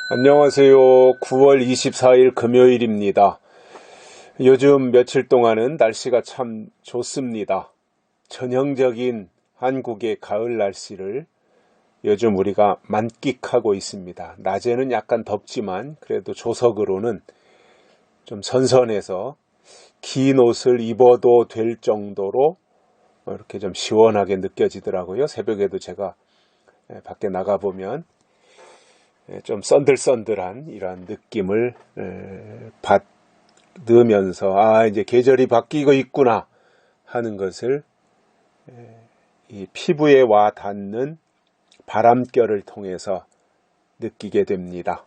안녕하세요. 9월 24일 금요일입니다. 요즘 며칠 동안은 날씨가 참 좋습니다. 전형적인 한국의 가을 날씨를 요즘 우리가 만끽하고 있습니다. 낮에는 약간 덥지만 그래도 조석으로는 좀 선선해서 긴 옷을 입어도 될 정도로 이렇게 좀 시원하게 느껴지더라고요. 새벽에도 제가 밖에 나가보면 좀 썬들썬들한 이런 느낌을 받으면서 이제 계절이 바뀌고 있구나 하는 것을 이 피부에 와 닿는 바람결을 통해서 느끼게 됩니다.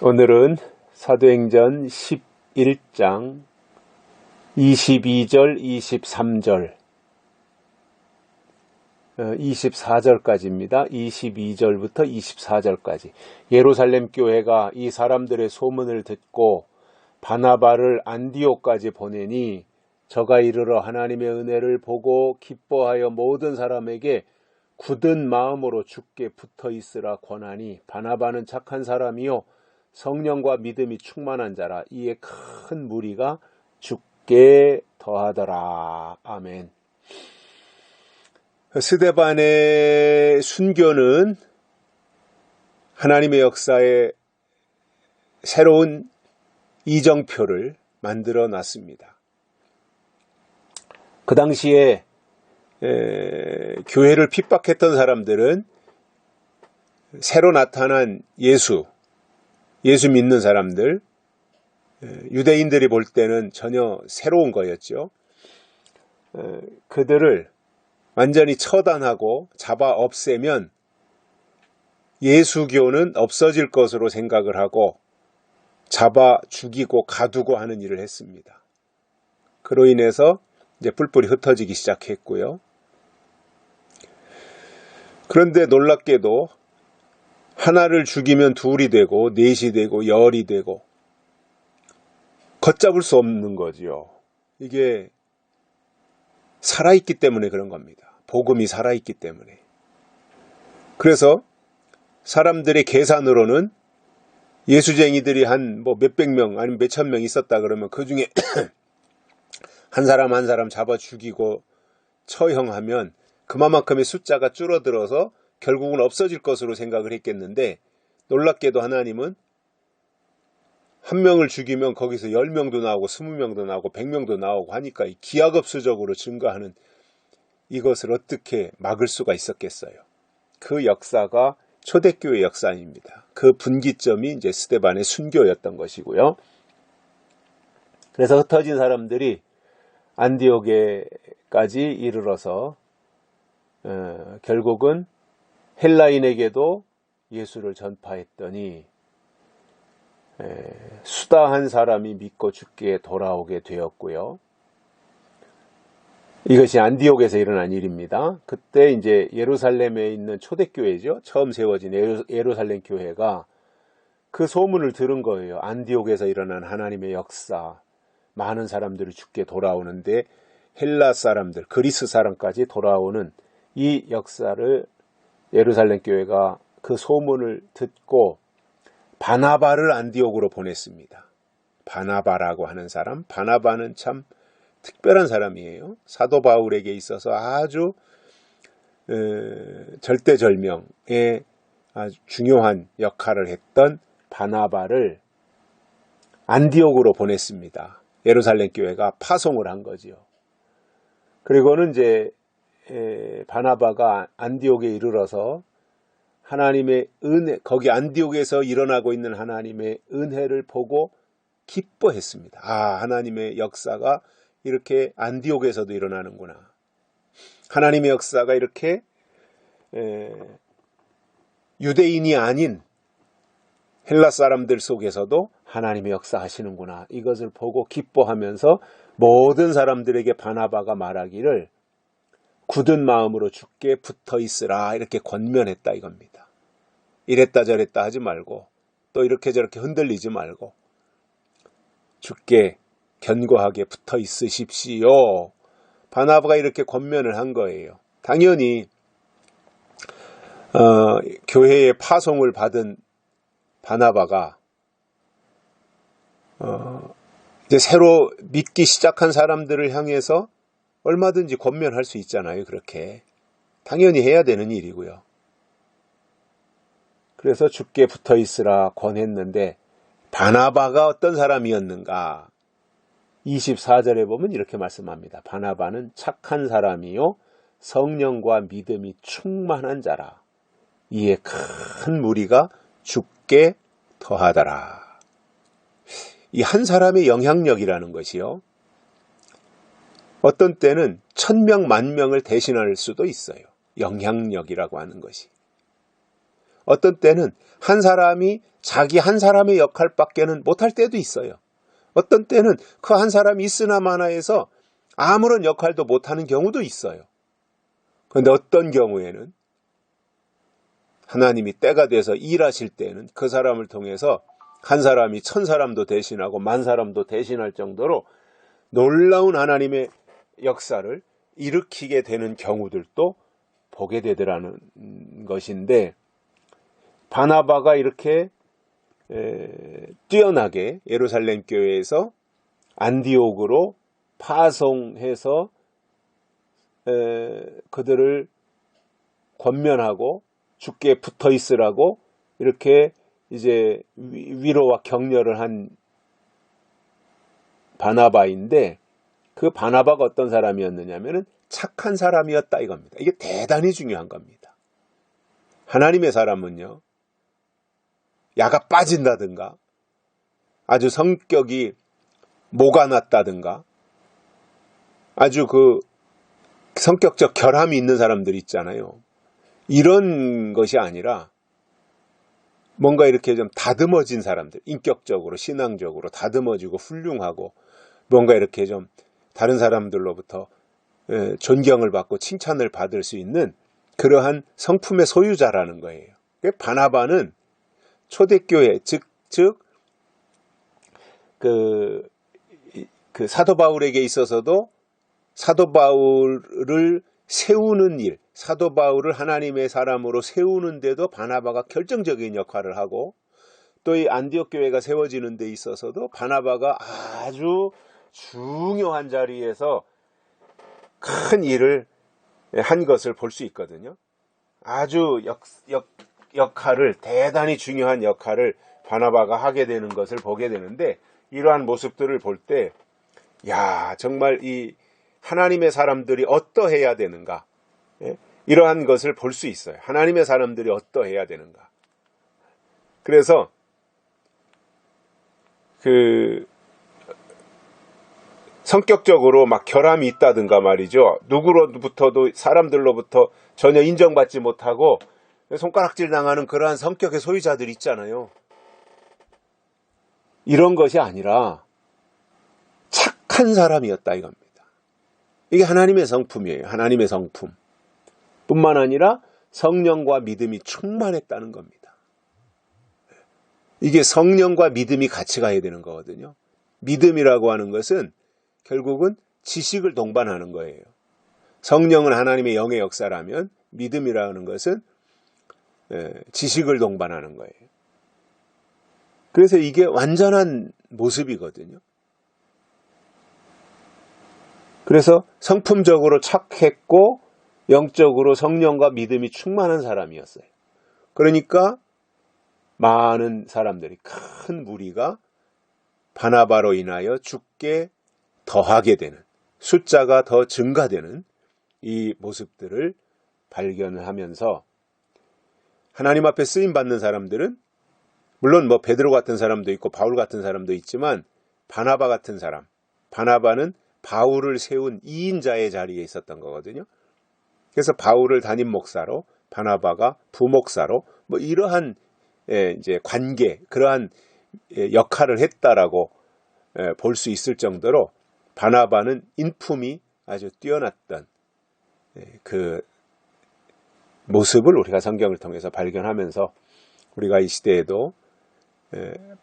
오늘은 사도행전 11장 22절, 23절 24절까지입니다. 22절부터 24절까지. 예루살렘 교회가 이 사람들의 소문을 듣고 바나바를 안디옥까지 보내니 저가 이르러 하나님의 은혜를 보고 기뻐하여 모든 사람에게 굳은 마음으로 주께 붙어 있으라 권하니 바나바는 착한 사람이요 성령과 믿음이 충만한 자라. 이에 큰 무리가 주께 더하더라. 아멘. 스데반의 순교는 하나님의 역사에 새로운 이정표를 만들어 놨습니다. 그 당시에 교회를 핍박했던 사람들은 새로 나타난 예수 믿는 사람들, 유대인들이 볼 때는 전혀 새로운 거였죠. 그들을 완전히 처단하고 잡아 없애면 예수교는 없어질 것으로 생각을 하고 잡아 죽이고 가두고 하는 일을 했습니다. 그로 인해서 이제 뿔뿔이 흩어지기 시작했고요. 그런데 놀랍게도 하나를 죽이면 둘이 되고 넷이 되고 열이 되고 걷잡을 수 없는 거지요. 이게 살아있기 때문에 그런 겁니다. 복음이 살아있기 때문에. 그래서 사람들의 계산으로는 예수쟁이들이 한 몇백 명 아니면 몇천 명 있었다 그러면 그 중에 한 사람 한 사람 잡아 죽이고 처형하면 그만큼의 숫자가 줄어들어서 결국은 없어질 것으로 생각을 했겠는데 놀랍게도 하나님은 한 명을 죽이면 거기서 10명도 나오고 20명도 나오고 100명도 나오고 하니까 기하급수적으로 증가하는 이것을 어떻게 막을 수가 있었겠어요. 그 역사가 초대교회 역사입니다. 그 분기점이 이제 스데반의 순교였던 것이고요. 그래서 흩어진 사람들이 안디옥에까지 이르러서 결국은 헬라인에게도 예수를 전파했더니 수다한 사람이 믿고 주께 돌아오게 되었고요. 이것이 안디옥에서 일어난 일입니다. 그때 이제 예루살렘에 있는 초대교회죠. 처음 세워진 예루살렘 교회가 그 소문을 들은 거예요. 안디옥에서 일어난 하나님의 역사. 많은 사람들이 주께 돌아오는데 헬라 사람들, 그리스 사람까지 돌아오는 이 역사를 예루살렘 교회가 그 소문을 듣고 바나바를 안디옥으로 보냈습니다. 바나바라고 하는 사람, 바나바는 참 특별한 사람이에요. 사도 바울에게 있어서 아주 절대절명의 아주 중요한 역할을 했던 바나바를 안디옥으로 보냈습니다. 예루살렘 교회가 파송을 한 거지요. 그리고는 이제 바나바가 안디옥에 이르러서 하나님의 은혜, 거기 안디옥에서 일어나고 있는 하나님의 은혜를 보고 기뻐했습니다. 하나님의 역사가 이렇게 안디옥에서도 일어나는구나. 하나님의 역사가 이렇게 유대인이 아닌 헬라 사람들 속에서도 하나님의 역사하시는구나. 이것을 보고 기뻐하면서 모든 사람들에게 바나바가 말하기를 굳은 마음으로 주께 붙어 있으라 이렇게 권면했다 이겁니다. 이랬다 저랬다 하지 말고 또 이렇게 저렇게 흔들리지 말고 주께 견고하게 붙어 있으십시오. 바나바가 이렇게 권면을 한 거예요. 당연히 교회의 파송을 받은 바나바가 이제 새로 믿기 시작한 사람들을 향해서 얼마든지 권면할 수 있잖아요. 그렇게 당연히 해야 되는 일이고요. 그래서 주께 붙어 있으라 권했는데 바나바가 어떤 사람이었는가? 24절에 보면 이렇게 말씀합니다. 바나바는 착한 사람이요 성령과 믿음이 충만한 자라. 이에 큰 무리가 주께 더하더라. 이 한 사람의 영향력이라는 것이요. 어떤 때는 1000명, 10,000명을 대신할 수도 있어요. 영향력이라고 하는 것이. 어떤 때는 한 사람이 자기 한 사람의 역할밖에는 못할 때도 있어요. 어떤 때는 그 한 사람이 있으나 마나해서 아무런 역할도 못하는 경우도 있어요. 그런데 어떤 경우에는 하나님이 때가 돼서 일하실 때는 그 사람을 통해서 한 사람이 1000사람도 대신하고 10,000사람도 대신할 정도로 놀라운 하나님의 역사를 일으키게 되는 경우들도 보게 되더라는 것인데, 바나바가 이렇게 뛰어나게 예루살렘 교회에서 안디옥으로 파송해서 그들을 권면하고 주께 붙어 있으라고 이렇게 이제 위로와 격려를 한 바나바인데, 그 바나바가 어떤 사람이었느냐면은 착한 사람이었다 이겁니다. 이게 대단히 중요한 겁니다. 하나님의 사람은요, 야가 빠진다든가 아주 성격이 모가 났다든가 아주 그 성격적 결함이 있는 사람들 있잖아요. 이런 것이 아니라 뭔가 이렇게 좀 다듬어진 사람들, 인격적으로 신앙적으로 다듬어지고 훌륭하고 뭔가 이렇게 좀 다른 사람들로부터 존경을 받고 칭찬을 받을 수 있는 그러한 성품의 소유자라는 거예요. 바나바는 초대교회, 즉 그 사도 바울에게 있어서도 사도 바울을 세우는 일, 사도 바울을 하나님의 사람으로 세우는데도 바나바가 결정적인 역할을 하고, 또 이 안디옥 교회가 세워지는 데 있어서도 바나바가 아주 중요한 자리에서 큰 일을 한 것을 볼 수 있거든요. 아주 역할을, 대단히 중요한 역할을 바나바가 하게 되는 것을 보게 되는데, 이러한 모습들을 볼 때, 야, 정말 이 하나님의 사람들이 어떠해야 되는가, 이러한 것을 볼 수 있어요. 하나님의 사람들이 어떠해야 되는가. 그래서 성격적으로 막 결함이 있다든가 말이죠. 누구로부터도, 사람들로부터 전혀 인정받지 못하고 손가락질 당하는 그러한 성격의 소유자들 있잖아요. 이런 것이 아니라 착한 사람이었다 이겁니다. 이게 하나님의 성품이에요. 하나님의 성품. 뿐만 아니라 성령과 믿음이 충만했다는 겁니다. 이게 성령과 믿음이 같이 가야 되는 거거든요. 믿음이라고 하는 것은 결국은 지식을 동반하는 거예요. 성령은 하나님의 영의 역사라면 믿음이라는 것은 지식을 동반하는 거예요. 그래서 이게 완전한 모습이거든요. 그래서 성품적으로 착했고 영적으로 성령과 믿음이 충만한 사람이었어요. 그러니까 많은 사람들이, 큰 무리가 바나바로 인하여 주께 더하게 되는, 숫자가 더 증가되는 이 모습들을 발견을 하면서, 하나님 앞에 쓰임받는 사람들은 물론 뭐 베드로 같은 사람도 있고 바울 같은 사람도 있지만, 바나바 같은 사람, 바나바는 바울을 세운 2인자의 자리에 있었던 거거든요. 그래서 바울을 담임 목사로, 바나바가 부목사로, 뭐 이러한 이제 관계, 그러한 역할을 했다라고 볼 수 있을 정도로 바나바는 인품이 아주 뛰어났던 그 모습을 우리가 성경을 통해서 발견하면서, 우리가 이 시대에도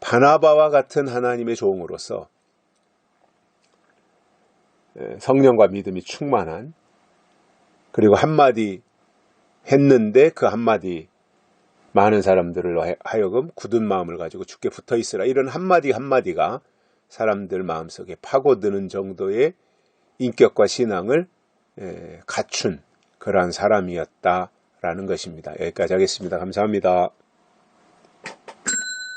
바나바와 같은 하나님의 종으로서 성령과 믿음이 충만한, 그리고 한마디 했는데 그 한마디 많은 사람들로 하여금 굳은 마음을 가지고 주께 붙어 있으라. 이런 한마디 한마디가 사람들 마음속에 파고드는 정도의 인격과 신앙을 갖춘 그러한 사람이었다라는 것입니다. 여기까지 하겠습니다. 감사합니다.